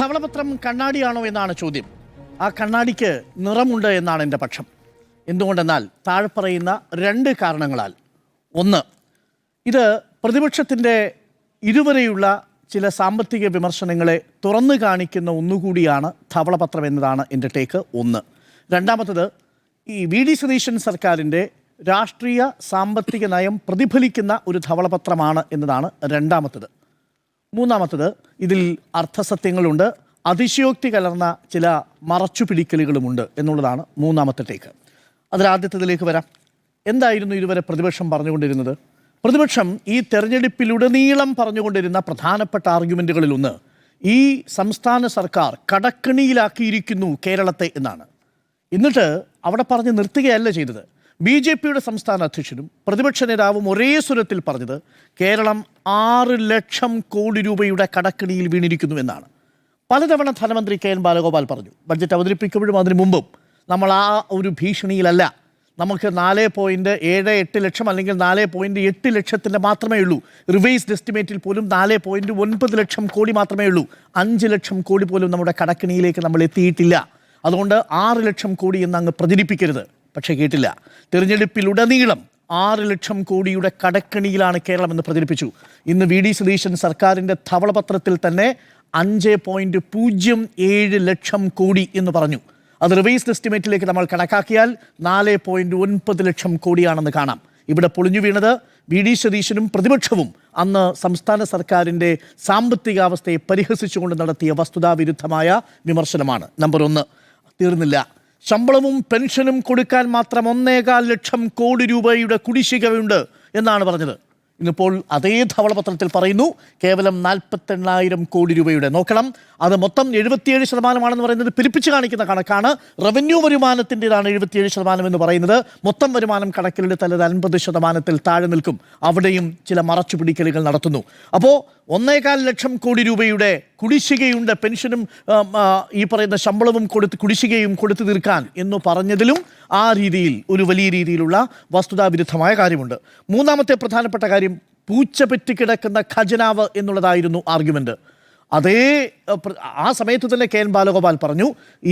ധവളപത്രം കണ്ണാടിയാണോ എന്നാണ് ചോദ്യം. ആ കണ്ണാടിക്ക് നിറമുണ്ട് എന്നാണ് എൻ്റെ പക്ഷം. എന്തുകൊണ്ടെന്നാൽ താഴെ പറയുന്ന രണ്ട് കാരണങ്ങളാൽ. ഒന്ന്, ഇത് പ്രതിപക്ഷത്തിൻ്റെ ഇതുവരെയുള്ള ചില സാമ്പത്തിക വിമർശനങ്ങളെ തുറന്നു കാണിക്കുന്ന ഒന്നുകൂടിയാണ് ധവളപത്രം എന്നതാണ് എൻ്റെ ടേക്ക്. ഒന്ന്. രണ്ടാമത്തത്, ഈ വി.ഡി. സതീശൻ സർക്കാരിൻ്റെ രാഷ്ട്രീയ സാമ്പത്തിക നയം പ്രതിഫലിക്കുന്ന ഒരു ധവളപത്രമാണ് എന്നതാണ് രണ്ടാമത്തത്. മൂന്നാമത്തത്, ഇതിൽ അർത്ഥസത്യങ്ങളുണ്ട്, അതിശയോക്തി കലർന്ന ചില മറച്ചുപിടിക്കലുകളുമുണ്ട് എന്നുള്ളതാണ് മൂന്നാമത്തെ ടേക്ക്. അതിലാദ്യത്തതിലേക്ക് വരാം. എന്തായിരുന്നു ഇതുവരെ പ്രതിപക്ഷം പറഞ്ഞുകൊണ്ടിരുന്നത്? പ്രതിപക്ഷം ഈ തെരഞ്ഞെടുപ്പിലുടനീളം പറഞ്ഞുകൊണ്ടിരുന്ന പ്രധാനപ്പെട്ട ആർഗ്യുമെൻറ്റുകളിലൊന്ന് ഈ സംസ്ഥാന സർക്കാർ കടക്കണിയിലാക്കിയിരിക്കുന്നു കേരളത്തെ എന്നാണ്. എന്നിട്ട് അവിടെ പറഞ്ഞ് നിർത്തുകയല്ല ചെയ്തത്. ബി.ജെ.പിയുടെ സംസ്ഥാന അധ്യക്ഷനും പ്രതിപക്ഷ നേതാവും ഒരേ സ്വരത്തിൽ പറഞ്ഞത് കേരളം 6 ലക്ഷം കോടി രൂപയുടെ കടക്കണിയിൽ വീണിരിക്കുന്നു എന്നാണ്. പലതവണ ധനമന്ത്രി കെ.എൻ. ബാലഗോപാൽ പറഞ്ഞു. ബഡ്ജറ്റ് അവതരിപ്പിക്കുമ്പോഴും അതിനു മുമ്പും നമ്മൾ ആ ഒരു ഭീഷണിയിലല്ല. നമുക്ക് 4.78 ലക്ഷം അല്ലെങ്കിൽ 4.8 ലക്ഷത്തിൻ്റെ മാത്രമേ ഉള്ളൂ. റിവൈസ്ഡ് എസ്റ്റിമേറ്റിൽ പോലും 4.9 ലക്ഷം കോടി മാത്രമേ ഉള്ളൂ. 5 ലക്ഷം കോടി പോലും നമ്മുടെ കടക്കണിയിലേക്ക് നമ്മൾ എത്തിയിട്ടില്ല. അതുകൊണ്ട് 6 ലക്ഷം കോടി എന്ന് അങ്ങ് പ്രചരിപ്പിക്കരുത്. പക്ഷേ കേട്ടില്ല. തിരഞ്ഞെടുപ്പിലുടനീളം 6 ലക്ഷം കോടിയുടെ കടക്കണിയിലാണ് കേരളം എന്ന് പ്രചരിപ്പിച്ചു. ഇന്ന് വി.ഡി. സതീശൻ സർക്കാരിൻ്റെ ധവളപത്രത്തിൽ തന്നെ 5.07 ലക്ഷം കോടി എന്ന് പറഞ്ഞു. അത് റിവൈസ്ഡ് എസ്റ്റിമേറ്റിലേക്ക് നമ്മൾ കണക്കാക്കിയാൽ 4.9 ലക്ഷം കോടിയാണെന്ന് കാണാം. ഇവിടെ പൊളിഞ്ഞു വീണത് വി.ഡി. സതീശനും പ്രതിപക്ഷവും അന്ന് സംസ്ഥാന സർക്കാരിൻ്റെ സാമ്പത്തികാവസ്ഥയെ പരിഹസിച്ചുകൊണ്ട് നടത്തിയ വസ്തുതാവിരുദ്ധമായ വിമർശനമാണ്. നമ്പർ 1. തീർന്നില്ല. ശമ്പളവും പെൻഷനും കൊടുക്കാൻ മാത്രം 1.25 ലക്ഷം കോടി രൂപയുടെ കുടിശ്ശികയുണ്ട് എന്നാണ് പറഞ്ഞത്. ഇന്നിപ്പോൾ അതേ ധവളപത്രത്തിൽ പറയുന്നു കേവലം 48,000 കോടി രൂപയുടെ. നോക്കണം, അത് മൊത്തം 77% പറയുന്നത് പെരുപ്പിച്ച് കാണിക്കുന്ന കണക്കാണ്. റവന്യൂ വരുമാനത്തിൻ്റെതാണ് 77% എന്ന് പറയുന്നത്. മൊത്തം വരുമാനം കണക്കിലെടുത്താൽ 50% താഴെ നിൽക്കും. അവിടെയും ചില മറച്ചുപിടിക്കലുകൾ നടത്തുന്നു. അപ്പോൾ 1.25 ലക്ഷം കോടി രൂപയുടെ കുടിശ്ശികയുണ്ട്, പെൻഷനും ഈ പറയുന്ന ശമ്പളവും കുടിശ്ശികയും കൊടുത്തു തീർക്കാൻ എന്ന് പറഞ്ഞതിലും ആ രീതിയിൽ ഒരു വലിയ രീതിയിലുള്ള വസ്തുതാവിരുദ്ധമായ കാര്യമുണ്ട്. മൂന്നാമത്തെ പ്രധാനപ്പെട്ട കാര്യം, പൂച്ച പെറ്റിക്കിടക്കുന്ന ഖജനാവ് എന്നുള്ളതായിരുന്നു ആർഗ്യുമെൻ്റ്. അതേ ആ സമയത്ത് തന്നെ കെ.എൻ. ബാലഗോപാൽ പറഞ്ഞു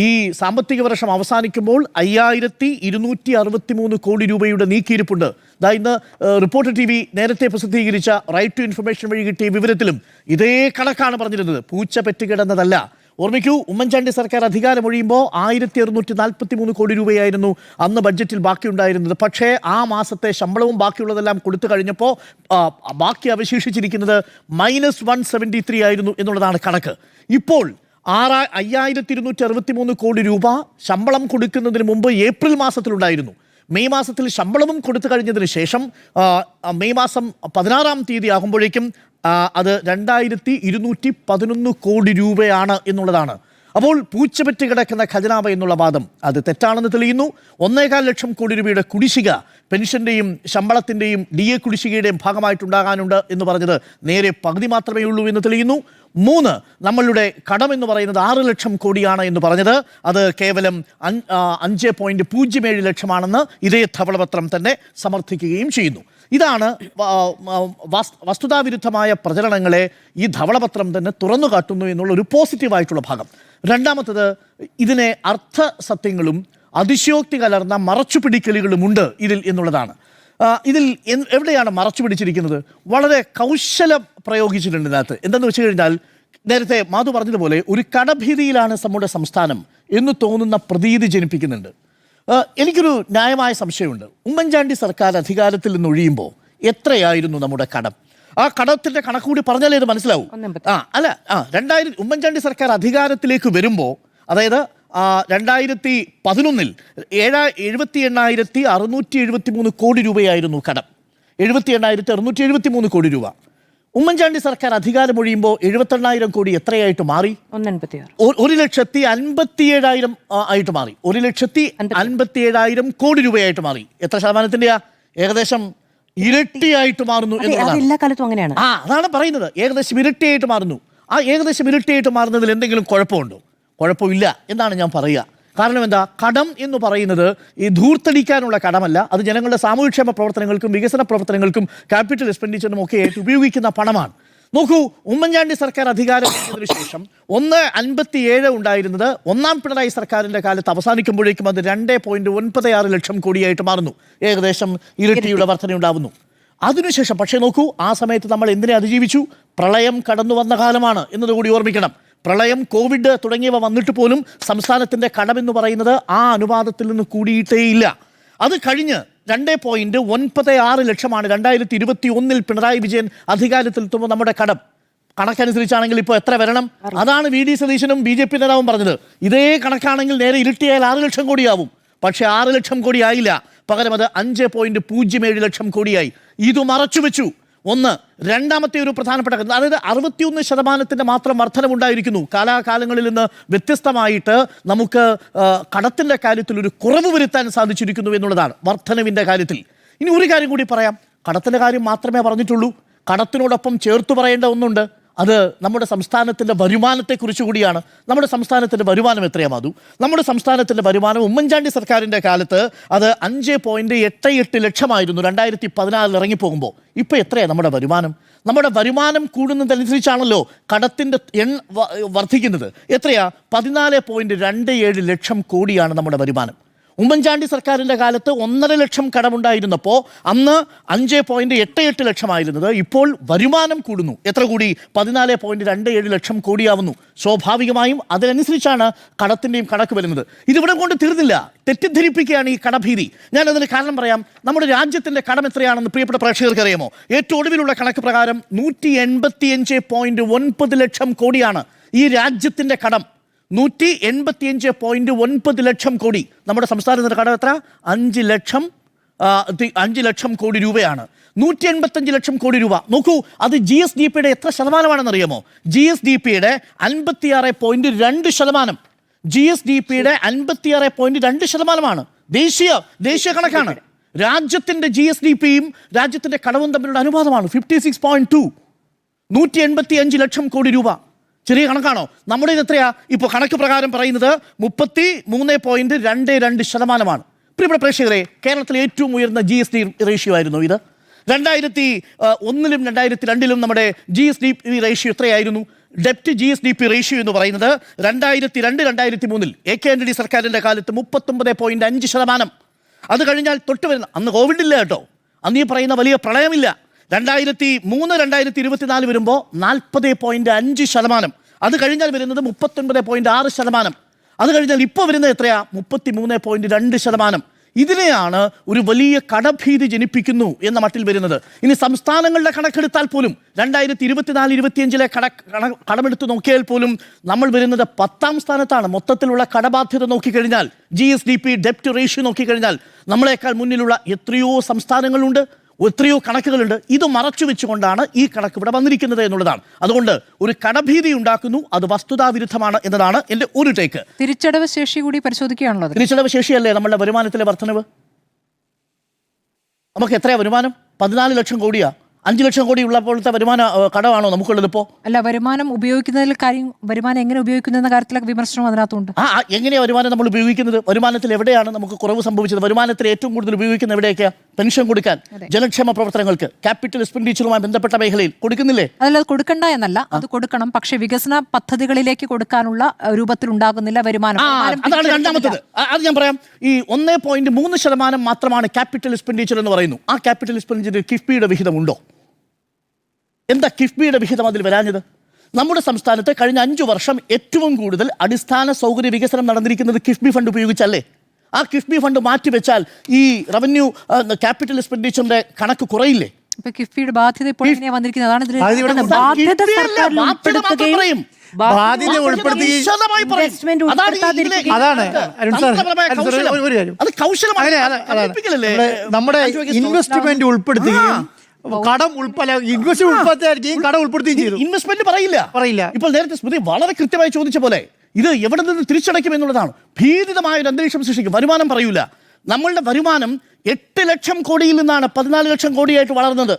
ഈ സാമ്പത്തിക വർഷം അവസാനിക്കുമ്പോൾ 5,263 കോടി രൂപയുടെ നീക്കിയിരിപ്പുണ്ട്. ഇന്ന് റിപ്പോർട്ടർ TV നേരത്തെ പ്രസിദ്ധീകരിച്ച റൈറ്റ് ടു ഇൻഫർമേഷൻ വഴി കിട്ടിയ വിവരത്തിലും ഇതേ കണക്കാണ് പറഞ്ഞിരുന്നത്. പൂച്ച പെറ്റുകിടന്നതല്ല. ഓർമ്മിക്കൂ, ഉമ്മൻചാണ്ടി സർക്കാർ അധികാരമൊഴിയുമ്പോൾ 1,643 കോടി രൂപയായിരുന്നു അന്ന് ബഡ്ജറ്റിൽ ബാക്കിയുണ്ടായിരുന്നത്. പക്ഷേ ആ മാസത്തെ ശമ്പളവും ബാക്കിയുള്ളതെല്ലാം കൊടുത്തു കഴിഞ്ഞപ്പോൾ ബാക്കി അവശേഷിച്ചിരിക്കുന്നത് -173 ആയിരുന്നു എന്നുള്ളതാണ് കണക്ക്. ഇപ്പോൾ 5,263 കോടി രൂപ ശമ്പളം കൊടുക്കുന്നതിന് മുമ്പ് ഏപ്രിൽ മാസത്തിലുണ്ടായിരുന്നു. മെയ് മാസത്തിൽ ശമ്പളവും കൊടുത്തു കഴിഞ്ഞതിന് ശേഷം മെയ് മാസം 16-ാം തീയതി ആകുമ്പോഴേക്കും അത് 2,211 കോടി രൂപയാണ് എന്നുള്ളതാണ്. അപ്പോൾ പൂച്ചപറ്റി കിടക്കുന്ന ഖജനാവ് എന്നുള്ള വാദം അത് തെറ്റാണെന്ന് തെളിയുന്നു. 1.25 ലക്ഷം കോടി രൂപയുടെ കുടിശ്ശിക പെൻഷൻ്റെയും ശമ്പളത്തിൻ്റെയും DA കുടിശ്ശികയുടെയും ഭാഗമായിട്ടുണ്ടാകാനുണ്ട് എന്ന് പറഞ്ഞത് നേരെ പകുതി മാത്രമേ ഉള്ളൂ എന്ന് തെളിയുന്നു. 3, നമ്മളുടെ കടം എന്ന് പറയുന്നത് 6 ലക്ഷം കോടിയാണ് എന്ന് പറഞ്ഞത് അത് കേവലം 5.07 ലക്ഷമാണെന്ന് ഇതേ ധവളപത്രം തന്നെ സമർത്ഥിക്കുകയും ചെയ്യുന്നു. ഇതാണ് വസ്തുതാവിരുദ്ധമായ പ്രചരണങ്ങളെ ഈ ധവളപത്രം തന്നെ തുറന്നു കാട്ടുന്നു എന്നുള്ള ഒരു പോസിറ്റീവായിട്ടുള്ള ഭാഗം. രണ്ടാമത്തത്, ഇതിനെ അർത്ഥസത്യങ്ങളും അതിശയോക്തി കലർന്ന മറച്ചുപിടിക്കലുകളുമുണ്ട് ഇതിൽ എന്നുള്ളതാണ്. ഇതിൽ എവിടെയാണ് മറച്ചു പിടിച്ചിരിക്കുന്നത്? വളരെ കൗശലം പ്രയോഗിച്ചിട്ടുണ്ട് ഇതിനകത്ത്. എന്തെന്ന് വെച്ച് കഴിഞ്ഞാൽ, നേരത്തെ മാധു പറഞ്ഞതുപോലെ ഒരു കടഭീതിയിലാണ് നമ്മുടെ സംസ്ഥാനം എന്ന് തോന്നുന്ന പ്രതീതി ജനിപ്പിക്കുന്നുണ്ട്. എനിക്കൊരു ന്യായമായ സംശയമുണ്ട്. ഉമ്മൻചാണ്ടി സർക്കാർ അധികാരത്തിൽ നിന്ന് ഒഴിയുമ്പോൾ എത്രയായിരുന്നു നമ്മുടെ കടം? ആ കടത്തിൻ്റെ കണക്ക് കൂടി പറഞ്ഞാലേ ഇത് മനസ്സിലാവും. ഉമ്മൻചാണ്ടി സർക്കാർ അധികാരത്തിലേക്ക് വരുമ്പോൾ, അതായത് 2011 78,673 കോടി രൂപയായിരുന്നു കടം. 78,673 കോടി രൂപ. ഉമ്മൻചാണ്ടി സർക്കാർ അധികാരമൊഴിയുമ്പോൾ 78,000 കോടി എത്രയായിട്ട് മാറി? 1,57,000 ആയിട്ട് മാറി. 1,57,000 കോടി രൂപയായിട്ട് മാറി. എത്ര ശതമാനത്തിൻ്റെയാ? ഏകദേശം ഇരട്ടിയായിട്ട് മാറുന്നു എന്നുള്ളതാണ്. അതാണ് പറയുന്നത്. ഏകദേശം ഇരട്ടിയായിട്ട് മാറുന്നു. ആ ഏകദേശം ഇരട്ടിയായിട്ട് മാറുന്നതിൽ എന്തെങ്കിലും കുഴപ്പമുണ്ടോ? കുഴപ്പമില്ല എന്നാണ് ഞാൻ പറയുക. കാരണം എന്താ? കടം എന്ന് പറയുന്നത് ഈ ധൂർത്തടിക്കാനുള്ള കടമല്ല. അത് ജനങ്ങളുടെ സാമൂഹ്യക്ഷേമ പ്രവർത്തനങ്ങൾക്കും വികസന പ്രവർത്തനങ്ങൾക്കും ക്യാപിറ്റൽ എക്സ്പെൻഡിച്ചറിനും ഒക്കെ ആയിട്ട് ഉപയോഗിക്കുന്ന പണമാണ്. നോക്കൂ, ഉമ്മൻചാണ്ടി സർക്കാർ അധികാരത്തിന് ശേഷം 1.57 ഉണ്ടായിരുന്നത് ഒന്നാം പിണറായി സർക്കാരിന്റെ കാലത്ത് അവസാനിക്കുമ്പോഴേക്കും അത് 2.96 ലക്ഷം കോടിയായിട്ട് മാറുന്നു. ഏകദേശം ഇരട്ടിയുടെ വർധനയുണ്ടാവുന്നു. അതിനുശേഷം പക്ഷേ നോക്കൂ, ആ സമയത്ത് നമ്മൾ എന്തിനെ അതിജീവിച്ചു? പ്രളയം കടന്നു വന്ന കാലമാണ് എന്നതുകൂടി ഓർമ്മിക്കണം. പ്രളയം, കോവിഡ് തുടങ്ങിയവ വന്നിട്ട് പോലും സംസ്ഥാനത്തിൻ്റെ കടമെന്ന് പറയുന്നത് ആ അനുപാതത്തിൽ നിന്ന് കൂടിയിട്ടേയില്ല. അത് കഴിഞ്ഞ് 2.96 ലക്ഷമാണ് 2021 പിണറായി വിജയൻ അധികാരത്തിലെത്തുമ്പോൾ നമ്മുടെ കടം. കണക്കനുസരിച്ചാണെങ്കിൽ ഇപ്പോൾ എത്ര വരണം? അതാണ് VD സതീശനും BJP നേതാവും പറഞ്ഞത്. ഇതേ കണക്കാണെങ്കിൽ നേരെ ഇരട്ടിയായാൽ 6 ലക്ഷം കോടിയാവും. പക്ഷേ 6 ലക്ഷം കോടി ആയില്ല. പകരം അത് 5.07 ലക്ഷം കോടിയായി. ഇത് മറച്ചുവെച്ചു. ഒന്ന്. രണ്ടാമത്തെ ഒരു പ്രധാനപ്പെട്ട കാര്യം, അതായത് 61% മാത്രം വർധനവുണ്ടായിരിക്കുന്നു. കാലാകാലങ്ങളിൽ നിന്ന് വ്യത്യസ്തമായിട്ട് നമുക്ക് കടത്തിൻ്റെ കാര്യത്തിൽ ഒരു കുറവ് വരുത്താൻ സാധിച്ചിരിക്കുന്നു എന്നുള്ളതാണ് വർധനവിൻ്റെ കാര്യത്തിൽ. ഇനി ഒരു കാര്യം കൂടി പറയാം. കടത്തിൻ്റെ കാര്യം മാത്രമേ പറഞ്ഞിട്ടുള്ളൂ. കടത്തിനോടൊപ്പം ചേർത്ത് പറയേണ്ട ഒന്നുണ്ട്. അത് നമ്മുടെ സംസ്ഥാനത്തിൻ്റെ വരുമാനത്തെക്കുറിച്ച് കൂടിയാണ്. നമ്മുടെ സംസ്ഥാനത്തിൻ്റെ വരുമാനം എത്രയാണ് മാധു? നമ്മുടെ സംസ്ഥാനത്തിൻ്റെ വരുമാനം ഉമ്മൻചാണ്ടി സർക്കാരിൻ്റെ കാലത്ത് അത് 5.88 ലക്ഷമായിരുന്നു 2014 ഇറങ്ങിപ്പോകുമ്പോൾ. ഇപ്പോൾ എത്രയാണ് നമ്മുടെ വരുമാനം? നമ്മുടെ വരുമാനം കൂടുന്നതനുസരിച്ചാണല്ലോ കടത്തിൻ്റെ വർദ്ധിക്കുന്നത്. എത്രയാ? 14.27 ലക്ഷം കോടിയാണ് നമ്മുടെ വരുമാനം. ഉമ്മൻചാണ്ടി സർക്കാരിൻ്റെ കാലത്ത് 1.5 ലക്ഷം കടമുണ്ടായിരുന്നപ്പോൾ അന്ന് 5.88 ലക്ഷമായിരുന്നത്. ഇപ്പോൾ വരുമാനം കൂടുന്നു. എത്ര കൂടി? 14.27 ലക്ഷം കോടിയാവുന്നു. സ്വാഭാവികമായും അതിനനുസരിച്ചാണ് കടത്തിൻ്റെയും കണക്ക് വരുന്നത്. ഇതിവിടെ കൊണ്ട് തീർന്നില്ല. തെറ്റിദ്ധരിപ്പിക്കുകയാണ് ഈ കടഭീതി. ഞാനതിന് കാരണം പറയാം. നമ്മുടെ രാജ്യത്തിൻ്റെ കടം എത്രയാണെന്ന് പ്രിയപ്പെട്ട പ്രേക്ഷകർക്ക് അറിയാമോ? ഏറ്റവും ഒടുവിലുള്ള കണക്ക് പ്രകാരം 185.9 ലക്ഷം കോടിയാണ് ഈ രാജ്യത്തിൻ്റെ കടം. 185.9 ലക്ഷം കോടി. നമ്മുടെ സംസ്ഥാനത്തിൻ്റെ കടം എത്ര? 5 ലക്ഷം കോടി രൂപയാണ്. 185 ലക്ഷം കോടി രൂപ. നോക്കൂ, അത് GSDPയുടെ എത്ര ശതമാനമാണെന്ന് അറിയാമോ? GSDPയുടെ 56.2%. GSDPയുടെ 56.2%. ദേശീയ കണക്കാണ്. രാജ്യത്തിൻ്റെ GSDPയും രാജ്യത്തിൻ്റെ കടവും തമ്മിലുള്ള അനുപാതമാണ് 56.2. 185 ലക്ഷം കോടി രൂപ. ചെറിയ കണക്കാണോ? നമ്മുടെ ഇത് എത്രയാ? ഇപ്പോൾ കണക്ക് പ്രകാരം പറയുന്നത് 33.22%. പ്രിയപ്പെട്ട പ്രേക്ഷകരെ, കേരളത്തിലെ ഏറ്റവും ഉയർന്ന GST റേഷ്യോ ആയിരുന്നു ഇത്. 2001 2002 നമ്മുടെ GSDP റേഷ്യോ എത്രയായിരുന്നു? ഡെപ്റ്റ് GSDP റേഷ്യോ എന്ന് പറയുന്നത് 2002-2003 AK ആന്റണി സർക്കാരിൻ്റെ കാലത്ത് 39.5%. അത് കഴിഞ്ഞാൽ തൊട്ട് വരുന്ന, അന്ന് കോവിഡ് ഇല്ല കേട്ടോ, അന്ന് ഈ പറയുന്ന വലിയ പ്രളയമില്ല. 2003-2024 വരുമ്പോൾ 40.5%. അത് കഴിഞ്ഞാൽ വരുന്നത് 39.6%. അത് കഴിഞ്ഞാൽ ഇപ്പോൾ വരുന്നത് എത്രയാ? 33.2%. ഇതിനെയാണ് ഒരു വലിയ കടഭീതി ജനിപ്പിക്കുന്നു എന്ന മട്ടിൽ വരുന്നത്. ഇനി സംസ്ഥാനങ്ങളുടെ കണക്കെടുത്താൽ പോലും 2024-25 കടമെടുത്ത് നോക്കിയാൽ പോലും നമ്മൾ വരുന്നത് 10ാം സ്ഥാനത്താണ്. മൊത്തത്തിലുള്ള കടബാധ്യത നോക്കിക്കഴിഞ്ഞാൽ, GSDP ഡെപ്റ്റ് റേഷ്യോ നോക്കിക്കഴിഞ്ഞാൽ നമ്മളെക്കാൾ മുന്നിലുള്ള എത്രയോ സംസ്ഥാനങ്ങളുണ്ട്, എത്രയോ കണക്കുകളുണ്ട്. ഇത് മറച്ചു വെച്ചുകൊണ്ടാണ് ഈ കണക്ക് ഇവിടെ വന്നിരിക്കുന്നത് എന്നുള്ളതാണ്. അതുകൊണ്ട് ഒരു കടഭീതി ഉണ്ടാക്കുന്നു. അത് വസ്തുതാവിരുദ്ധമാണ് എന്നതാണ് എൻ്റെ ഒരു ടേക്ക്. തിരിച്ചടവ് ശേഷി കൂടി പരിശോധിക്കുകയാണല്ലോ. തിരിച്ചടവ് ശേഷിയല്ലേ നമ്മളുടെ വരുമാനത്തിലെ വർധനവ്? നമുക്ക് എത്രയാ വരുമാനം? 14 ലക്ഷം കോടിയാ. 5 ലക്ഷം കോടി ഉള്ളപ്പോഴത്തെ വരുമാന കടമാണോ നമുക്കുള്ളത് ഇപ്പോൾ? അല്ല, വരുമാനം ഉപയോഗിക്കുന്നതിൽ വരുമാനം എങ്ങനെ ഉപയോഗിക്കുന്ന കാര്യത്തിലൊക്കെ വിമർശനം അതിനകത്തുണ്ട്. എങ്ങനെയാണ് വരുമാനം നമ്മൾ ഉപയോഗിക്കുന്നത്? വരുമാനത്തിൽ എവിടെയാണ് നമുക്ക് കുറവ് സംഭവിച്ചത്? വരുമാനത്തിൽ ഏറ്റവും കൂടുതൽ ഉപയോഗിക്കുന്ന എവിടെയൊക്കെയാണ്? പെൻഷൻ കൊടുക്കാൻ, ജനക്ഷേമ പ്രവർത്തനങ്ങൾക്ക്, ക്യാപിറ്റൽ എക്സ്പെൻഡിച്ചറുമായി ബന്ധപ്പെട്ട മേഖലയിൽ കൊടുക്കുന്നില്ലേ? അതല്ല, അത് കൊടുക്കണ്ട എന്നല്ല, അത് കൊടുക്കണം. പക്ഷെ വികസന പദ്ധതികളിലേക്ക് കൊടുക്കാനുള്ള രൂപത്തിൽ ഉണ്ടാകുന്നില്ല വരുമാനം. അതാണ് രണ്ടാമത്തത്. അത് ഞാൻ പറയാം. ഈ 1.3% മാത്രമാണ് ക്യാപിറ്റൽ എക്സ്പെൻഡിച്ചർ എന്ന് പറയുന്നു. ആ ക്യാപിറ്റൽ എക്സ്പെൻഡിച്ചർ കിഫ്ബിയുടെ വിഹിതം ഉണ്ടോ? എന്താ കിഫ്ബിയുടെ വിഹിതം അതിൽ വരാഞ്ഞത്? നമ്മുടെ സംസ്ഥാനത്ത് കഴിഞ്ഞ 5 വർഷം ഏറ്റവും കൂടുതൽ അടിസ്ഥാന സൗകര്യ വികസനം നടന്നിരിക്കുന്നത് കിഫ്ബി ഫണ്ട് ഉപയോഗിച്ചല്ലേ? ആ കിഫ്ബി ഫണ്ട് മാറ്റിവെച്ചാൽ ഈ റവന്യൂ ക്യാപിറ്റൽ എക്സ്പെൻഡിച്ചറിന്റെ കണക്ക് കുറയില്ലേ? കിഫ്ബിയുടെ ബാധ്യത ഇപ്പോൾ വന്നിരിക്കുന്നത് നമ്മുടെ ഇൻവെസ്റ്റ്മെന്റ് ഉൾപ്പെടുത്തുകയും കടം ഉൾപ്പെടുത്തുകയും ചെയ്തു. ഇൻവെസ്റ്റ്മെന്റ് പറയില്ല. ഇപ്പോൾ നേരത്തെ സ്മൃതി വളരെ കൃത്യമായി ചോദിച്ച പോലെ ഇത് എവിടെ നിന്ന് തിരിച്ചടയ്ക്കും എന്നുള്ളതാണ്. ഭീതിതമായ ഒരു അന്തരീക്ഷം സൃഷ്ടിക്കും. വരുമാനം പറയൂല. നമ്മളുടെ വരുമാനം 8 ലക്ഷം കോടിയിൽ നിന്നാണ് 14 ലക്ഷം കോടിയായിട്ട് വളർന്നത്.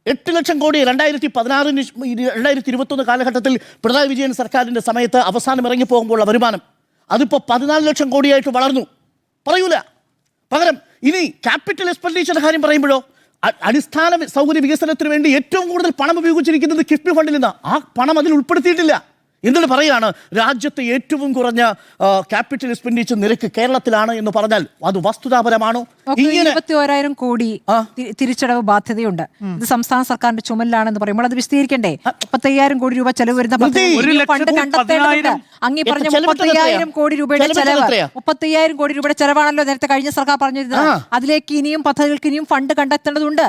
8 ലക്ഷം കോടി 2016-2021 കാലഘട്ടത്തിൽ പിണറായി വിജയൻ സർക്കാരിൻ്റെ സമയത്ത് അവസാനം ഇറങ്ങിപ്പോകുമ്പോഴുള്ള വരുമാനം അതിപ്പോൾ 14 ലക്ഷം കോടിയായിട്ട് വളർന്നു. പറയൂല. പകരം ഇനി ക്യാപിറ്റൽ എക്സ്പെൻഡിച്ചറിന്റെ കാര്യം പറയുമ്പോഴോ അടിസ്ഥാന സൗകര്യ വികസനത്തിന് വേണ്ടി ഏറ്റവും കൂടുതൽ പണം ഉപയോഗിച്ചിരിക്കുന്നത് കിഫ്ബി ഫണ്ടിൽ നിന്നാണ്. ആ പണം അതിൽ ഉൾപ്പെടുത്തിയിട്ടില്ല. എന്നിട്ട് പറയാണ് രാജ്യത്തെ ഏറ്റവും കുറഞ്ഞ ക്യാപിറ്റൽ എക്സ്പെൻഡിച്ചർ നിരക്ക് കേരളത്തിലാണ് എന്ന് പറഞ്ഞാൽ അത് വസ്തുതാപരമാണോ? 21,000 കോടി തിരിച്ചടവ് ബാധ്യതയുണ്ട്. ഇത് സംസ്ഥാന സർക്കാരിന്റെ ചുമലിലാണെന്ന് പറയുമ്പോൾ അത് വിശദീകരിക്കണ്ടേ? 35,000 കോടി രൂപ ചെലവ് വരുന്ന ഫണ്ട് കണ്ടെത്തേണ്ടതുണ്ട്. അങ്ങി പറഞ്ഞ 35,000 കോടി രൂപയുടെ ചെലവ് 35,000 കോടി രൂപയുടെ ചെലവാണല്ലോ നേരത്തെ കഴിഞ്ഞ സർക്കാർ പറഞ്ഞിരുന്നത്. അതിലേക്ക് ഇനിയും പദ്ധതികൾക്ക് ഇനിയും ഫണ്ട് കണ്ടെത്തേണ്ടതുണ്ട്.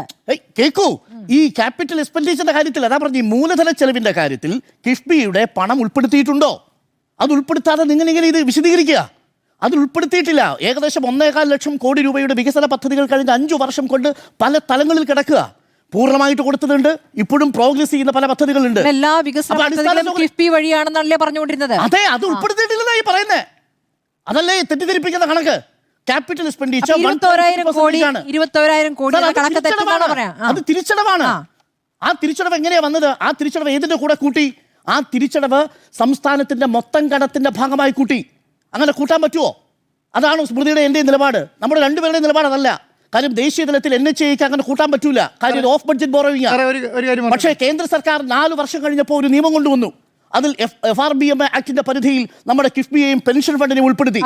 കേൾക്കൂ, ഈ ക്യാപിറ്റൽ എക്സ്പെൻഡിച്ചറിന്റെ കാര്യത്തിൽ അതാ പറഞ്ഞ മൂലധന ചെലവിന്റെ കാര്യത്തിൽ കിഫ്ബിയുടെ പണം ഉൾപ്പെടുത്തിയിട്ടുണ്ടോ? അത് ഉൾപ്പെടുത്താതെ നിങ്ങൾ ഇങ്ങനെ ഇത് വിശദീകരിക്കുക. അത് ഉൾപ്പെടുത്തിയിട്ടില്ല. ഏകദേശം 1.25 ലക്ഷം കോടി രൂപയുടെ വികസന പദ്ധതികൾ കഴിഞ്ഞ 5 വർഷം കൊണ്ട് പല തലങ്ങളിൽ കിടക്കുക. പൂർണ്ണമായിട്ട് കൊടുത്തതുണ്ട്, ഇപ്പോഴും പ്രോഗ്രസ് ചെയ്യുന്ന പല പദ്ധതികളുണ്ട്. എല്ലാ വികസന പദ്ധതികളും കിഫ്ബി വഴിയാണെന്നല്ലേ പറഞ്ഞുകൊണ്ടിരുന്നത്? അതെ, അത് ഉൾപ്പെടുത്തിയിട്ടില്ലെന്നായി പറയുന്നത്. അതല്ലേ തെറ്റിദ്ധരിപ്പിക്കുന്ന കണക്ക്. ക്യാപിറ്റൽ എക്സ്പെൻഡിച്ചർ 21,000 കോടി അത് തിരിച്ചടവാണ്. ആ തിരിച്ചടവ് എങ്ങനെയാ വന്നത്? ആ തിരിച്ചടവ് ഏതിന്റെ കൂടെ കൂട്ടി? ആ തിരിച്ചടവ് സംസ്ഥാനത്തിന്റെ മൊത്തം കടത്തിന്റെ ഭാഗമായി കൂട്ടി. അങ്ങനെ കൂട്ടാൻ പറ്റുമോ? അതാണ് സ്മൃതിയുടെ എൻ്റെ നിലപാട്. നമ്മുടെ രണ്ടുപേരുടെയും നിലപാട് അതല്ല. കാര്യം ദേശീയ തലത്തിൽ NHAക്ക് അങ്ങനെ കൂട്ടാൻ പറ്റൂല. കാര്യം ഓഫ് ബഡ്ജറ്റ് ബോറോയിങ്. പക്ഷേ കേന്ദ്ര സർക്കാർ 4 വർഷം കഴിഞ്ഞപ്പോൾ ഒരു നിയമം കൊണ്ടുവന്നു. അതിൽ FRBM ആക്ടിന്റെ പരിധിയിൽ നമ്മുടെ കിഫ്ബിയെയും പെൻഷൻ ഫണ്ടിനെയും ഉൾപ്പെടുത്തി.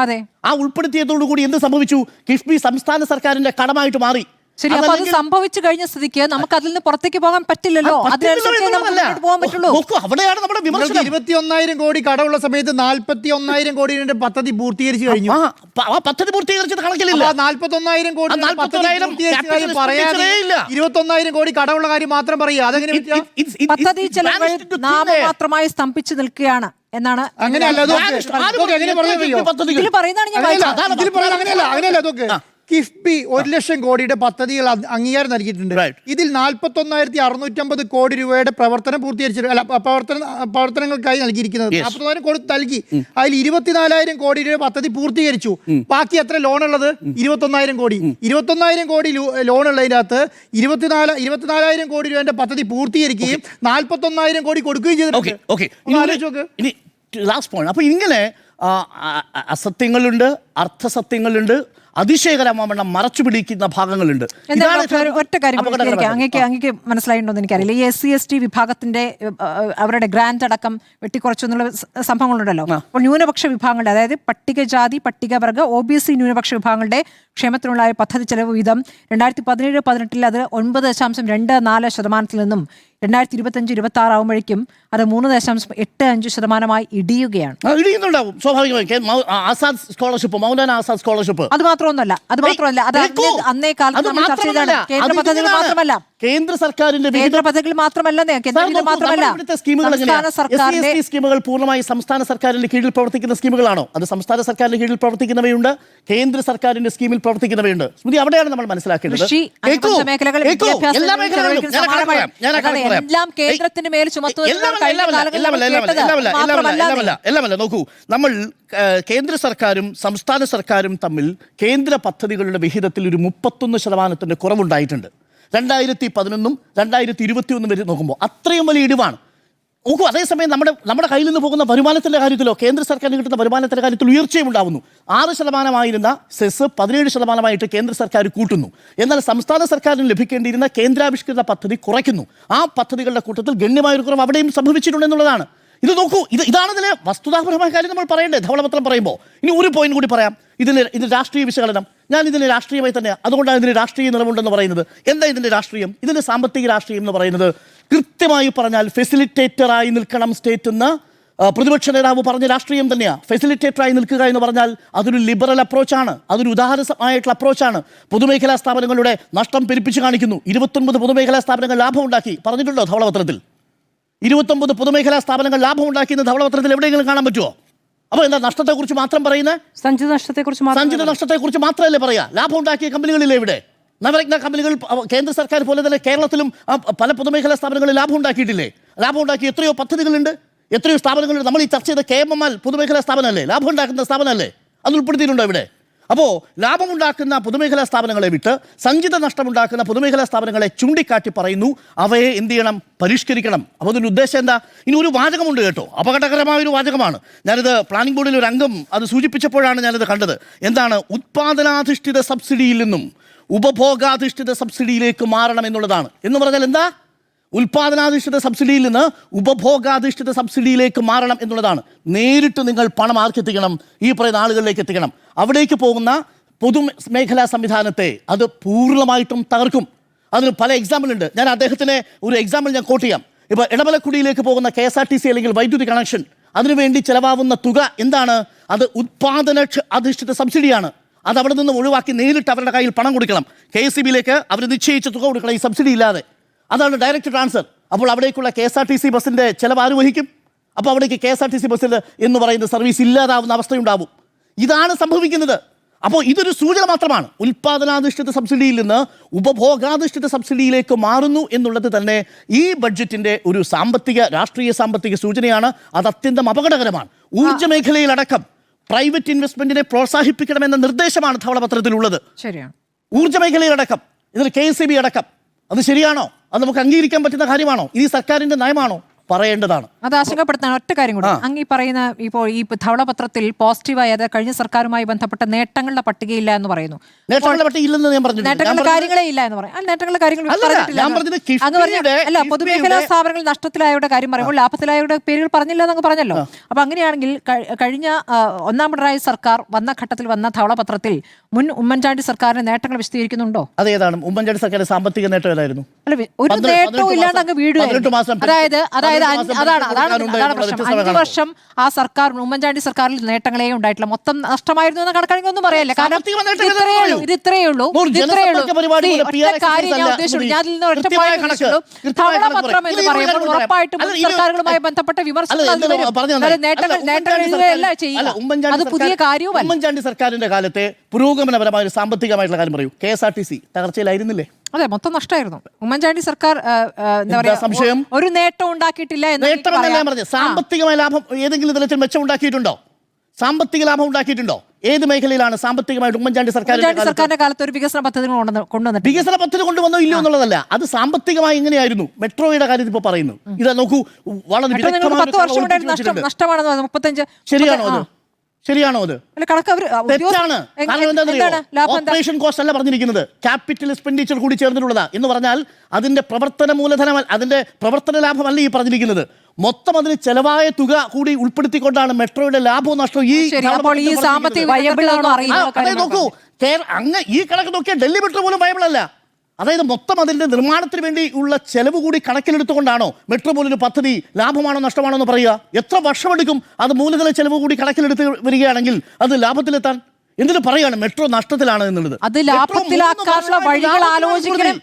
ആ ഉൾപ്പെടുത്തിയതോടുകൂടി എന്ത് സംഭവിച്ചു? കിഫ്ബി സംസ്ഥാന സർക്കാരിന്റെ കടമായിട്ട് മാറി. ശരി, അപ്പൊ അത് സംഭവിച്ചു കഴിഞ്ഞ സ്ഥിതിക്ക് നമുക്ക് അതിൽ നിന്ന് പുറത്തേക്ക് പോകാൻ പറ്റില്ലല്ലോ. അവിടെയാണ് നമ്മുടെ വിമർശനം. 21,000 കോടി കടമുള്ള സമയത്ത് 41,000 കോടിയുടെ പദ്ധതി പൂർത്തീകരിച്ചു കഴിഞ്ഞു. പദ്ധതി പൂർത്തീകരിച്ചത് കണക്കിലില്ല. 41,000 കോടി 21,000 കോടി കടമുള്ള കാര്യം മാത്രം പറയുക. അതെങ്ങനെ പദ്ധതി ചെലവുകൾ നാമമാത്രമായി സ്തംഭിച്ചു നിൽക്കുകയാണ് എന്നാണ്. അങ്ങനെയല്ല, അങ്ങനെയല്ല. അതൊക്കെ കിഫ്ബി 1 ലക്ഷം കോടിയുടെ പദ്ധതികൾ അംഗീകാരം നൽകിയിട്ടുണ്ട്. ഇതിൽ 41,650 കോടി രൂപയുടെ പ്രവർത്തനം പൂർത്തീകരിച്ചിട്ടുണ്ട്. പ്രവർത്തനങ്ങൾക്കായി നൽകിയിരിക്കുന്നത് 40,000 കോടി നൽകി. അതിൽ 24,000 കോടി രൂപ പദ്ധതി പൂർത്തീകരിച്ചു. ബാക്കി എത്ര ലോൺ ഉള്ളത്? 21,000 കോടി. 21,000 കോടി ലോൺ ഉള്ളതിനകത്ത് 24,000 കോടി രൂപയുടെ പദ്ധതി പൂർത്തീകരിക്കുകയും 41,000 കോടി കൊടുക്കുകയും ചെയ്തിട്ടുണ്ട്. അപ്പൊ ഇങ്ങനെ അസത്യങ്ങളുണ്ട്, അർത്ഥസത്യങ്ങളുണ്ട്, അതിശയകരമാവണ്ണം മറച്ചു പിടിക്കുന്ന ഭാഗങ്ങളുണ്ട്. ഒറ്റ കാര്യം അങ്ങേക്ക് മനസ്സിലായിട്ടുണ്ടോ എനിക്കറിയില്ല. ഈ SC/ST വിഭാഗത്തിന്റെ അവരുടെ ഗ്രാന്റ് അടക്കം വെട്ടിക്കുറച്ചു എന്നുള്ള സംഭവങ്ങളുണ്ടല്ലോ. അപ്പോൾ ന്യൂനപക്ഷ വിഭാഗങ്ങളുടെ, അതായത് പട്ടികജാതി പട്ടികവർഗ OBC ന്യൂനപക്ഷ വിഭാഗങ്ങളുടെ ക്ഷേമത്തിനുള്ള പദ്ധതി ചെലവ് വീതം 2017-18 അത് 9.24% നിന്നും 2025-26 ആകുമ്പോഴേക്കും അത് 3.85% ഇടിയുകയാണ്. ഇടിയുന്നുണ്ടാവും സ്വാഭാവികമായി. ആസാദ് സ്കോളർഷിപ്പ്, മൗലാന ആസാദ് സ്കോളർഷിപ്പ് അത് മാത്രമല്ല അത് അന്നേ കാലത്ത് നമ്മൾ ചർച്ച ചെയ്താണ്. കേന്ദ്ര പദ്ധതികൾ മാത്രമല്ല, കേന്ദ്ര സർക്കാരിന്റെ കേന്ദ്ര പദ്ധതികൾ മാത്രമല്ല, സ്കീമുകൾ പൂർണ്ണമായി സംസ്ഥാന സർക്കാരിന്റെ കീഴിൽ പ്രവർത്തിക്കുന്ന സ്കീമുകളാണോ? അത് സംസ്ഥാന സർക്കാരിന്റെ കീഴിൽ പ്രവർത്തിക്കുന്നവയുണ്ട്, കേന്ദ്ര സർക്കാരിന്റെ സ്കീമിൽ പ്രവർത്തിക്കുന്നവയുണ്ട്. സ്മൃതി, അവിടെയാണ് നമ്മൾ മനസ്സിലാക്കേണ്ടത്. എല്ലാം കേന്ദ്രത്തിന് മേൽ എല്ലാമല്ല. നോക്കൂ, നമ്മൾ കേന്ദ്ര സർക്കാരും സംസ്ഥാന സർക്കാരും തമ്മിൽ കേന്ദ്ര പദ്ധതികളുടെ വിഹിതത്തിൽ ഒരു 31% കുറവുണ്ടായിട്ടുണ്ട്. 2011 2021 വരെ നോക്കുമ്പോൾ അത്രയും വലിയ ഇടിവാണ്. നോക്കൂ, അതേസമയം നമ്മുടെ കയ്യിൽ നിന്ന് പോകുന്ന വരുമാനത്തിൻ്റെ കാര്യത്തിലോ കേന്ദ്ര സർക്കാരിന് കിട്ടുന്ന വരുമാനത്തിൻ്റെ കാര്യത്തിൽ ഉയർച്ചയും ഉണ്ടാകുന്നു. 6% സെസ് 17% കേന്ദ്ര സർക്കാർ കൂട്ടുന്നു. എന്നാൽ സംസ്ഥാന സർക്കാരിന് ലഭിക്കേണ്ടിയിരുന്ന കേന്ദ്രാവിഷ്കൃത പദ്ധതി കുറയ്ക്കുന്നു. ആ പദ്ധതികളുടെ കൂട്ടത്തിൽ ഗണ്യമായൊരു കുറവ് അവിടെയും സംഭവിച്ചിട്ടുണ്ടെന്നുള്ളതാണ്. ഇത് നോക്കൂ, ഇതാണ് ഇതിലെ വസ്തുതാപരമായ കാര്യം നമ്മൾ പറയേണ്ടത്. ധവളപത്രം പറയുമ്പോൾ ഇനി ഒരു പോയിന്റ് കൂടി പറയാം. ഇതിന് രാഷ്ട്രീയ വിശകലനം, ഞാൻ ഇതിന് രാഷ്ട്രീയമായി തന്നെ, അതുകൊണ്ടാണ് ഇതിന് രാഷ്ട്രീയ നിലവുണ്ടെന്ന് പറയുന്നത്. എന്താ ഇതിൻ്റെ രാഷ്ട്രീയം? ഇതിൻ്റെ സാമ്പത്തിക രാഷ്ട്രീയം എന്ന് പറയുന്നത് കൃത്യമായി പറഞ്ഞാൽ ഫെസിലിറ്റേറ്ററായി നിൽക്കണം സ്റ്റേറ്റ് എന്ന് പ്രതിപക്ഷ നേതാവ് പറഞ്ഞ രാഷ്ട്രീയം തന്നെയാണ്. ഫെസിലിറ്റേറ്ററായി നിൽക്കുക എന്ന് പറഞ്ഞാൽ അതൊരു ലിബറൽ അപ്രോച്ചാണ്, അതൊരു ഉദാഹരണമായിട്ടുള്ള അപ്രോച്ചാണ്. പൊതുമേഖലാ സ്ഥാപനങ്ങളുടെ നഷ്ടം പെരുപ്പിച്ച് കാണിക്കുന്നു. 29 പൊതുമേഖലാ സ്ഥാപനങ്ങൾ ലാഭം ഉണ്ടാക്കി പറഞ്ഞിട്ടുണ്ടോ ധവളപത്രത്തിൽ? 29 പൊതുമേഖലാ സ്ഥാപനങ്ങൾ ലാഭം ഉണ്ടാക്കിയെന്ന് ധവളപത്രത്തിൽ എവിടെയെങ്കിലും കാണാൻ പറ്റുമോ? അപ്പോൾ എന്താ നഷ്ടത്തെക്കുറിച്ച് മാത്രം പറയുന്നത്? സഞ്ചിത നഷ്ടത്തെക്കുറിച്ച് മാത്രമല്ലേ പറയാ? ലാഭം ഉണ്ടാക്കിയ കമ്പനികളില്ലേ ഇവിടെ? നവരത്ന കമ്പനികൾ കേന്ദ്ര സർക്കാർ പോലെ തന്നെ കേരളത്തിലും പല പൊതുമേഖലാ സ്ഥാപനങ്ങളിൽ ലാഭം ഉണ്ടാക്കിയിട്ടില്ലേ? ലാഭം ഉണ്ടാക്കി എത്രയോ പദ്ധതികളുണ്ട്, എത്രയോ സ്ഥാപനങ്ങളുണ്ട്. നമ്മൾ ഈ ചർച്ച ചെയ്ത KMML പൊതുമേഖലാ സ്ഥാപനമല്ലേ, ലാഭം ഉണ്ടാക്കുന്ന സ്ഥാപനമല്ലേ? അത് ഉൾപ്പെടുത്തിയിട്ടുണ്ടോ ഇവിടെ? അപ്പോൾ ലാഭമുണ്ടാക്കുന്ന പൊതുമേഖലാ സ്ഥാപനങ്ങളെ വിട്ട് സഞ്ചിത നഷ്ടമുണ്ടാക്കുന്ന പൊതുമേഖലാ സ്ഥാപനങ്ങളെ ചൂണ്ടിക്കാട്ടി പറയുന്നു, അവയെ എന്ത് ചെയ്യണം? പരിഷ്കരിക്കണം. അപ്പോൾ അതിൻ്റെ ഉദ്ദേശം എന്താ? ഇനി ഒരു വാചകമുണ്ട് കേട്ടോ, അപകടകരമായൊരു വാചകമാണ്. ഞാനിത് പ്ലാനിംഗ് ബോർഡിൽ ഒരു അംഗം അത് സൂചിപ്പിച്ചപ്പോഴാണ് ഞാനിത് കണ്ടത്. എന്താണ്? ഉത്പാദനാധിഷ്ഠിത സബ്സിഡിയിൽ നിന്നും ഉപഭോഗാധിഷ്ഠിത സബ്സിഡിയിലേക്ക് മാറണം എന്നുള്ളതാണ്. എന്ന് പറഞ്ഞാൽ എന്താ? ഉൽപാദനാധിഷ്ഠിത സബ്സിഡിയിൽ നിന്ന് ഉപഭോഗാധിഷ്ഠിത സബ്സിഡിയിലേക്ക് മാറണം എന്നുള്ളതാണ്. നേരിട്ട് നിങ്ങൾ പണം ആർക്കെത്തിക്കണം? ഈ പറയുന്ന ആളുകളിലേക്ക് എത്തിക്കണം. അവിടേക്ക് പോകുന്ന പൊതുമേഖലാ സംവിധാനത്തെ അത് പൂർണ്ണമായിട്ടും തകർക്കും. അതിന് പല എക്സാമ്പിൾ ഉണ്ട്. ഞാൻ അദ്ദേഹത്തിന് ഒരു എക്സാമ്പിൾ ഞാൻ കോട്ട് ചെയ്യാം. ഇപ്പോൾ ഇടമലക്കുടിയിലേക്ക് പോകുന്ന KSRTC അല്ലെങ്കിൽ വൈദ്യുതി കണക്ഷൻ, അതിനുവേണ്ടി ചിലവാകുന്ന തുക എന്താണ്? അത് ഉത്പാദന അധിഷ്ഠിത സബ്സിഡിയാണ്. അത് അവിടെ നിന്ന് ഒഴിവാക്കി നേരിട്ട് അവരുടെ കയ്യിൽ പണം കൊടുക്കണം. KSEBിയിലേക്ക് അവർ നിശ്ചയിച്ച തുക കൊടുക്കണം, ഈ സബ്സിഡി ഇല്ലാതെ. അതാണ് ഡയറക്റ്റ് ട്രാൻസ്ഫർ. അപ്പോൾ അവിടേക്കുള്ള KSRTC ബസ്സിൻ്റെ ചിലവ് ആര് വഹിക്കും? അപ്പോൾ അവിടേക്ക് KSRTC ബസ്സിൽ എന്ന് പറയുന്ന സർവീസ് ഇല്ലാതാവുന്ന അവസ്ഥയുണ്ടാവും. ഇതാണ് സംഭവിക്കുന്നത്. അപ്പോൾ ഇതൊരു സൂചന മാത്രമാണ്. ഉൽപാദനാധിഷ്ഠിത സബ്സിഡിയിൽ നിന്ന് ഉപഭോഗാധിഷ്ഠിത സബ്സിഡിയിലേക്ക് മാറുന്നു എന്നുള്ളത് തന്നെ ഈ ബഡ്ജറ്റിന്റെ ഒരു രാഷ്ട്രീയ സാമ്പത്തിക സൂചനയാണ്. അത് അത്യന്തം അപകടകരമാണ്. ഊർജ്ജ മേഖലയിലടക്കം പ്രൈവറ്റ് ഇൻവെസ്റ്റ്മെന്റിനെ പ്രോത്സാഹിപ്പിക്കണമെന്ന നിർദ്ദേശമാണ് ധവളപത്രത്തിലുള്ളത്. ശരിയാണ്. ഊർജ്ജ മേഖലയിലടക്കം, ഇതിൽ KSEB അടക്കം. അത് ശരിയാണോ? അത് നമുക്ക് അംഗീകരിക്കാൻ പറ്റുന്ന കാര്യമാണോ? ഇത് സർക്കാരിന്റെ നയമാണോ? പറയേണ്ടതാണ്. അത് ആശങ്കപ്പെടുത്താൻ ഒറ്റ കാര്യം കൂടി. അങ്ങ് ഈ പറയുന്ന ഇപ്പോൾ ഈ ധവളപത്രത്തിൽ പോസിറ്റീവായി, അതായത് കഴിഞ്ഞ സർക്കാരുമായി ബന്ധപ്പെട്ട നേട്ടങ്ങളുടെ പട്ടികയില്ല എന്ന് പറയുന്നു. നേട്ടങ്ങളുടെ പട്ടിക ഇല്ലെന്ന് ഞാൻ പറഞ്ഞു. നേട്ടങ്ങളുടെ കാര്യങ്ങളേ ഇല്ല എന്ന് പറയും. നേട്ടങ്ങളുടെ കാര്യങ്ങൾ അല്ല, പൊതുമേഖലാ സ്ഥാപനങ്ങൾ നഷ്ടത്തിലായവരുടെ കാര്യം പറയുമ്പോൾ ലാഭത്തിലായവരുടെ പേരുകൾ പറഞ്ഞില്ല എന്നങ്ങ് പറഞ്ഞല്ലോ. അപ്പൊ അങ്ങനെയാണെങ്കിൽ കഴിഞ്ഞ ഒന്നാം പിണറായി സർക്കാർ വന്ന ഘട്ടത്തിൽ വന്ന ധവളപത്രത്തിൽ മുൻ ഉമ്മൻചാണ്ടി സർക്കാരിന്റെ നേട്ടങ്ങൾ വിശദീകരിക്കുന്നുണ്ട്. അതേതാണ്? ഉമ്മൻചാണ്ടി സർക്കാരിന്റെ സാമ്പത്തിക നേട്ടം ഏതായിരുന്നു? അല്ല, ഒരു നേട്ടവും ഇല്ലാണ്ട് അങ്ങ് വീഴുകയായിരുന്നു. അതായത് അതാണ് പ്രശ്നം. 5 വർഷം ആ സർക്കാർ, ഉമ്മൻചാണ്ടി സർക്കാരിൽ നേട്ടങ്ങളെ ഉണ്ടായിട്ടില്ല. മൊത്തം നഷ്ടമായിരുന്നു എന്ന കണക്കാണെങ്കിൽ ഒന്നും പറയല്ല. കാരണം ഇത് ഇത്രയേ ഉള്ളൂ. ധവളപത്രം എന്ന് പറയുമ്പോൾ ഉറപ്പായിട്ടും സർക്കാരുകളുമായി ബന്ധപ്പെട്ട വിമർശനം അത് പുതിയ കാര്യവുമല്ല. ഉമ്മൻചാണ്ടി സർക്കാരിന്റെ കാലത്തെ പുരോഗമനപരമായ ഒരു സാമ്പത്തികമായിട്ടുള്ള കാര്യം പറയൂ. KSRTC തകർച്ചയിലായിരുന്നില്ലേ? അതെ, മൊത്തം നഷ്ടമായിരുന്നു. ഉമ്മൻചാണ്ടി സർക്കാർ എന്താ പറയാ, സംശയം ഒരു നേട്ടം ഉണ്ടാക്കിയിട്ടില്ല. സാമ്പത്തികമായ ലാഭം ഏതെങ്കിലും തരത്തിൽ മെച്ചം ഉണ്ടാക്കിയിട്ടുണ്ടോ? സാമ്പത്തിക ലാഭം ഉണ്ടാക്കിയിട്ടുണ്ടോ? ഏത് മേഖലയിലാണ് സാമ്പത്തികമായിട്ട് ഉമ്മൻചാണ്ടി സർക്കാരിന്റെ കാലത്ത് ഒരു വികസന പദ്ധതി കൊണ്ടുവന്നു? വികസന പദ്ധതി കൊണ്ടുവന്നോ ഇല്ലയോ എന്നുള്ളതല്ല, അത് സാമ്പത്തികമായി എങ്ങനെയായിരുന്നു? മെട്രോയുടെ കാര്യത്തിൽ ഇപ്പോൾ പറയുന്നു. ഇത് നോക്കൂ, വളരെ നഷ്ടമാണെന്ന് 35. ശരിയാണോ അത്? ശരിയാണോ അത്? തെറ്റാണ്. ഓപ്പറേഷൻ കോസ്റ്റ് അല്ല പറഞ്ഞിരിക്കുന്നത്, ക്യാപിറ്റൽ എക്സ്പെൻഡിച്ചർ കൂടി ചേർന്നിട്ടുള്ളതാ. എന്ന് പറഞ്ഞാൽ അതിന്റെ പ്രവർത്തന മൂലധനം, അതിന്റെ പ്രവർത്തന ലാഭമല്ല ഈ പറഞ്ഞിരിക്കുന്നത്. മൊത്തം അതിന് ചെലവായ തുക കൂടി ഉൾപ്പെടുത്തിക്കൊണ്ടാണ് മെട്രോയുടെ ലാഭവും നഷ്ടവും ഈ നോക്കൂ. അങ്ങ് ഈ കണക്ക് നോക്കിയാൽ ഡൽഹി മെട്രോ പോലും വയബിൾ അല്ല. അതായത് മൊത്തം അതിന്റെ നിർമ്മാണത്തിന് വേണ്ടി ഉള്ള ചെലവ് കൂടി കണക്കിലെടുത്തുകൊണ്ടാണോ മെട്രോ പോലൊരു പദ്ധതി ലാഭമാണോ നഷ്ടമാണോ എന്ന് പറയുക? എത്ര വർഷമെടുക്കും അത് മൂലധന ചെലവ് കൂടി കണക്കിലെടുത്ത് വരികയാണെങ്കിൽ അത് ലാഭത്തിലെത്താൻ? എന്തിനു പറയാണ് മെട്രോ നഷ്ടത്തിലാണ് എന്നുള്ളത്? അത് ലാഭത്തിലാക്കാനുള്ള വഴികൾ ആലോചിക്കണം.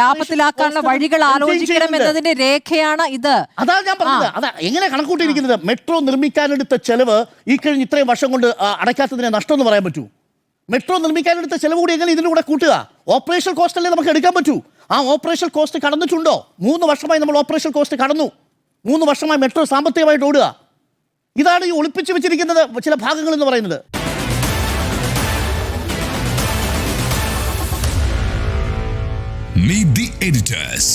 ലാഭത്തിലാക്കാനുള്ള വഴികൾ ആലോചിക്കണം എന്നതിന്റെ രേഖയാണ് ഇത്. അതാണ് ഞാൻ പറഞ്ഞത്. അതാ എങ്ങനെ കണക്കൂട്ടിയിരിക്കുന്നത്? മെട്രോ നിർമ്മിക്കാനെടുത്ത ചെലവ് ഈ കഴിഞ്ഞ ഇത്രയും വർഷം കൊണ്ട് അടയ്ക്കാത്തതിനെ നഷ്ടം എന്ന് പറയാൻ പറ്റൂ? മെട്രോ നിർമ്മിക്കാനെടുത്ത ചെലവ് കൂടി എങ്ങനെ ഇതിലൂടെ കൂട്ടുക? ഓപ്പറേഷൻ കോസ്റ്റ് അല്ലേ നമുക്ക് എടുക്കാൻ പറ്റൂ? ആ ഓപ്പറേഷൻ കോസ്റ്റ് കടന്നിട്ടുണ്ടോ? 3 വർഷമായി നമ്മൾ ഓപ്പറേഷൻ കോസ്റ്റ് കടന്നു. 3 വർഷമായി മെട്രോ സാമ്പത്തികമായിട്ട് ഓടുക. ഇതാണ് ഈ ഒളിപ്പിച്ചു വെച്ചിരിക്കുന്നത് ചില ഭാഗങ്ങൾ എന്ന് പറയുന്നത്. Meet the editors.